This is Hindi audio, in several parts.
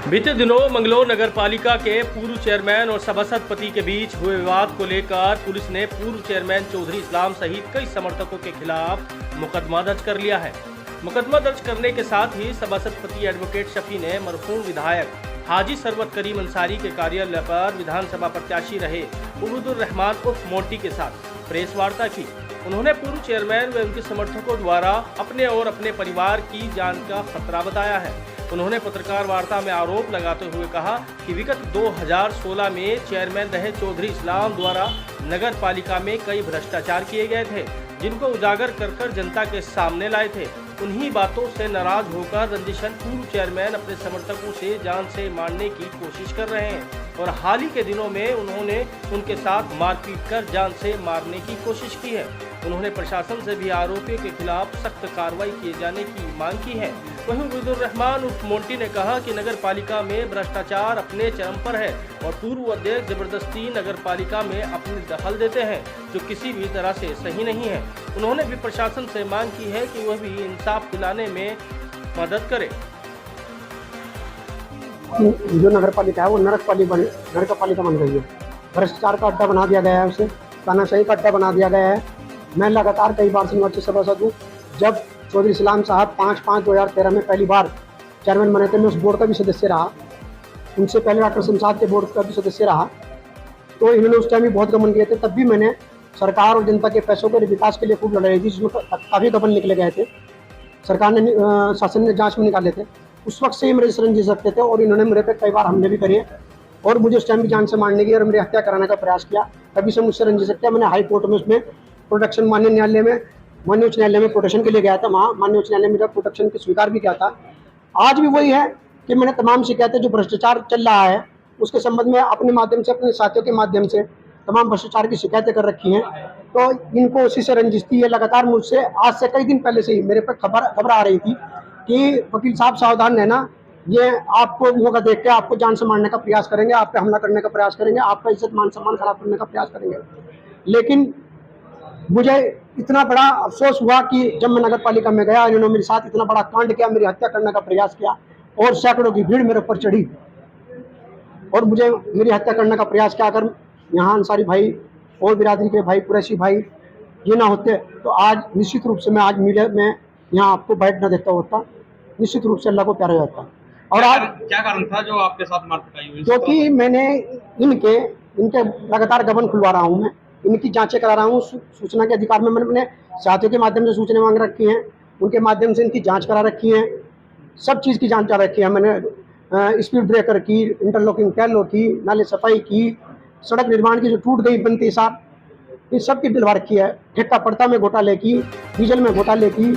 बीते दिनों मंगलौर नगर पालिका के पूर्व चेयरमैन और सभासद पति के बीच हुए विवाद को लेकर पुलिस ने पूर्व चेयरमैन चौधरी इस्लाम सहित कई समर्थकों के खिलाफ मुकदमा दर्ज कर लिया है। मुकदमा दर्ज करने के साथ ही सभासद पति एडवोकेट शफी ने मरहूम विधायक हाजी सरवत करीम अंसारी के कार्यालय पर विधानसभा प्रत्याशी रहे उबैदुर रहमान उर्फ मोंटी के साथ प्रेस वार्ता की। उन्होंने पूर्व चेयरमैन व उनके समर्थकों द्वारा अपने और अपने परिवार की जान का खतरा बताया है। उन्होंने पत्रकार वार्ता में आरोप लगाते हुए कहा कि विगत 2016 में चेयरमैन रहे चौधरी इस्लाम द्वारा नगर पालिका में कई भ्रष्टाचार किए गए थे, जिनको उजागर कर जनता के सामने लाए थे। उन्हीं बातों से नाराज होकर रंजिशन पूर्व चेयरमैन अपने समर्थकों से जान से मारने की कोशिश कर रहे हैं और हाल ही के दिनों में उन्होंने उनके साथ मारपीट कर जान से मारने की कोशिश की है। उन्होंने प्रशासन से भी आरोपियों के खिलाफ सख्त कार्रवाई किए जाने की मांग की है। वहीं उबैदुर रहमान उर्फ मोंटी ने कहा कि नगर पालिका में भ्रष्टाचार अपने चरम पर है और पूर्व अध्यक्ष जबरदस्ती नगर पालिका में अपनी दखल देते हैं, जो किसी भी तरह से सही नहीं है। उन्होंने भी प्रशासन से मांग की है कि वह भी इंसाफ दिलाने में मदद करे। जो नगर पालिका है वो नरक पालिका बन गई है। भ्रष्टाचार का अड्डा बना दिया गया है, उसे तानाशाही का अड्डा बना दिया गया है। मैं लगातार कई बार से निर्वाचित सभासद हूँ। जब चौधरी इस्लाम साहब 5/5/2013 में पहली बार चेयरमैन बने थे, मैं उस बोर्ड का भी सदस्य रहा। उनसे पहले डॉक्टर शमशाद के बोर्ड का भी सदस्य रहा। तो इन्होंने उस टाइम भी बहुत गबन किए थे। तब भी मैंने सरकार और जनता के पैसों के विकास के लिए खूब लड़ाई थी, जिसमें काफ़ी गबन निकले गए थे। सरकार ने शासन ने जाँच में निकाले थे। उस वक्त से ही मेरे शरण जी सकते थे और इन्होंने मेरे पे कई बार हमले भी करे और मुझे उस टाइम भी जान से मारने की और मेरी हत्या कराने का प्रयास किया। कभी से मुझसे रंजिश सकते। मैंने हाई कोर्ट में उसमें प्रोटेक्शन माननीय उच्च न्यायालय में प्रोटेक्शन के लिए गया था। वहाँ माननीय उच्च न्यायालय में मेरा प्रोटेक्शन की स्वीकार भी किया था। आज भी वही है कि मैंने तमाम शिकायतें जो भ्रष्टाचार चल रहा है उसके संबंध में अपने माध्यम से, अपने साथियों के माध्यम से तमाम भ्रष्टाचार की शिकायतें कर रखी हैं। तो इनको उसी से रंजिश थी। ये लगातार मुझसे आज से कई दिन पहले से ही मेरे पर खबर आ रही थी कि वकील साहब सावधान रहना, ये आपको मौका देख के आपको जान से मारने का प्रयास करेंगे, आप पे हमला करने का प्रयास करेंगे, आपका इज्जत मान सम्मान खराब करने का प्रयास करेंगे। लेकिन मुझे इतना बड़ा अफसोस हुआ कि जब मैं नगर पालिका में गया, इन्होंने मेरे साथ इतना बड़ा कांड किया, मेरी हत्या करने का प्रयास किया और सैकड़ों की भीड़ मेरे ऊपर चढ़ी और मुझे मेरी हत्या करने का प्रयास किया। अगर यहाँ अंसारी भाई और बिरादरी के भाई, कुरैशी भाई ये ना होते तो आज निश्चित रूप से मैं आज मीडिया में यहाँ आपको बैठ न देता होता। निश्चित रूप से अल्लाह को प्यारा जाता। और आज क्या कारण था जो आपके साथ मारपीट हुई? क्योंकि मैंने इनके लगातार गबन खुलवा रहा हूँ, मैं इनकी जांचें करा रहा हूँ। सूचना के अधिकार में मैंने अपने साथियों के माध्यम से सूचना मांग रखी हैं, उनके माध्यम से इनकी जांच करा रखी है। सब चीज़ की जांच करा रखी है मैंने। स्पीड ब्रेकर की, इंटरलॉकिंग कैलो की, नाले सफाई की, सड़क निर्माण की जो टूट गई बनती साहब, ये सब की दिलवा रखी है। ठेका पड़ता में घोटाले की, डीजल में घोटाले की,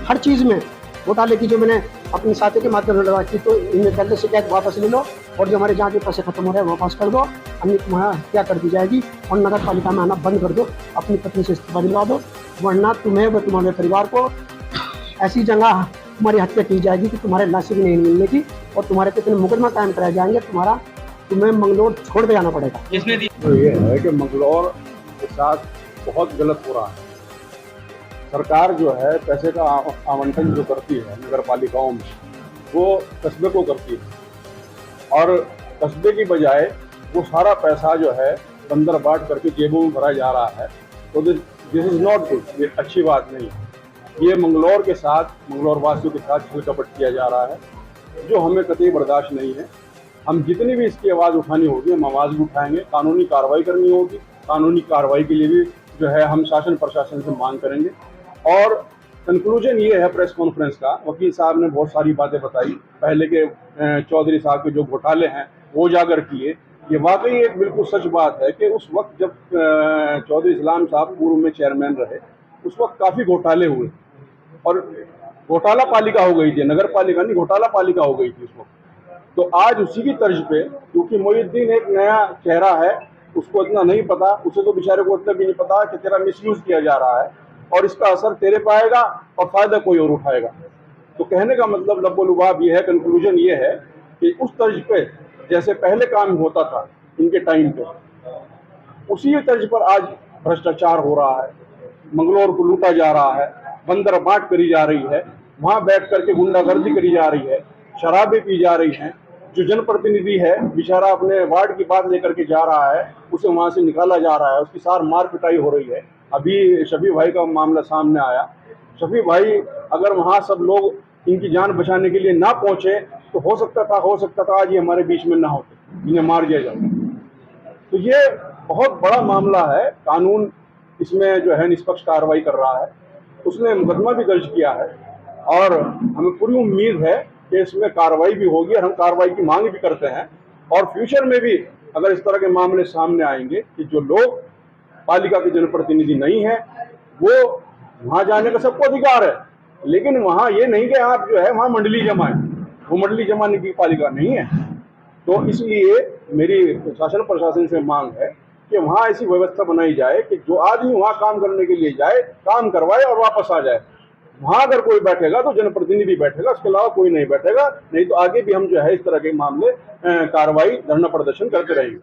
हर चीज़ में घोटाले की जो मैंने अपने साथियों के माध्यम से लगा की। तो इनमें पहले शिकायत वापस ले लो और जो हमारे जहाँ के पैसे खत्म हो रहे हैं वापस कर दो, अन्य तुम्हारा हत्या कर दी जाएगी और नगर पालिका में आना बंद कर दो। अपनी पत्नी से इस्तीफा दिलवा दो, वरना तुम्हें व तुम्हारे परिवार को ऐसी जगह तुम्हारी हत्या की जाएगी कि तुम्हारे लाश भी नहीं मिलने की और तुम्हारे कितने मुकदमा कायम कराए जाएंगे। तुम्हें मंगलौर छोड़ के जाना पड़ेगा। तो ये है कि मंगलौर के साथ बहुत गलत हो रहा है। सरकार जो है पैसे का आवंटन जो करती है नगर पालिकाओं में, वो कस्बे को करती है और कस्बे की बजाय वो सारा पैसा जो है बंदर बाट करके जेबों में भरा जा रहा है। तो दिस इज नॉट गुड, ये अच्छी बात नहीं है। ये मंगलौर के साथ, मंगलौर वासियों के साथ छल कपट किया जा रहा है, जो हमें कतई बर्दाश्त नहीं है। हम जितनी भी इसकी आवाज़ उठानी होगी हम आवाज़ भी उठाएंगे। कानूनी कार्रवाई करनी होगी, कानूनी कार्रवाई के लिए भी जो है हम शासन प्रशासन से मांग करेंगे। और कंक्लूजन ये है प्रेस कॉन्फ्रेंस का, वकील साहब ने बहुत सारी बातें बताई, पहले के चौधरी साहब के जो घोटाले हैं वो उजागर किए। ये वाकई एक बिल्कुल सच बात है कि उस वक्त जब चौधरी इस्लाम साहब पूर्व में चेयरमैन रहे, उस वक्त काफ़ी घोटाले हुए और घोटाला पालिका हो गई थी, नगर पालिका नहीं घोटाला पालिका हो गई थी उस वक्त। तो आज उसी की तर्ज पे, क्योंकि मोहिउद्दीन एक नया चेहरा है, उसको इतना नहीं पता, उसे तो बेचारे को इतना भी नहीं पता कि तेरा मिसयूज किया जा रहा है और इसका असर तेरे पे आएगा और फायदा कोई और उठाएगा। तो कहने का मतलब लब्बो-लुबाब ये है, कंक्लूजन ये है कि उस तर्ज पे जैसे पहले काम होता था इनके टाइम पे, उसी तर्ज पर आज भ्रष्टाचार हो रहा है, मंगलौर को लूटा जा रहा है, बंदर बाट करी जा रही है, वहाँ बैठ करके गुंडागर्दी करी जा रही है, शराबें पी जा रही हैं जो जनप्रतिनिधि है बेचारा अपने वार्ड की बात लेकर के जा रहा है, उसे वहां से निकाला जा रहा है, उसकी सार मार पिटाई हो रही है। अभी शफी भाई का मामला सामने आया। शफी भाई अगर वहां सब लोग इनकी जान बचाने के लिए ना पहुंचे तो हो सकता था आज ये हमारे बीच में ना होते, इन्हें मार दिया जाता। तो ये बहुत बड़ा मामला है। कानून इसमें जो है निष्पक्ष कार्रवाई कर रहा है। उसने मुकदमा भी दर्ज किया है और हमें पूरी उम्मीद है कि इसमें कार्रवाई भी होगी और हम कार्रवाई की मांग भी करते हैं। और फ्यूचर में भी अगर इस तरह के मामले सामने आएंगे कि जो लोग पालिका के जनप्रतिनिधि नहीं है वो वहां जाने का सबको अधिकार है, लेकिन वहां ये नहीं कि आप जो है वहां मंडली जमाएं, वो मंडली जमाने की पालिका नहीं है। तो इसलिए मेरी शासन प्रशासन से मांग है कि वहां ऐसी व्यवस्था बनाई जाए कि जो आदमी वहां काम करने के लिए जाए, काम करवाए और वापस आ जाए। वहां अगर कोई बैठेगा तो जनप्रतिनिधि बैठेगा, उसके अलावा कोई नहीं बैठेगा। नहीं तो आगे भी हम जो है इस तरह के मामले कार्रवाई धरना प्रदर्शन करते रहेंगे।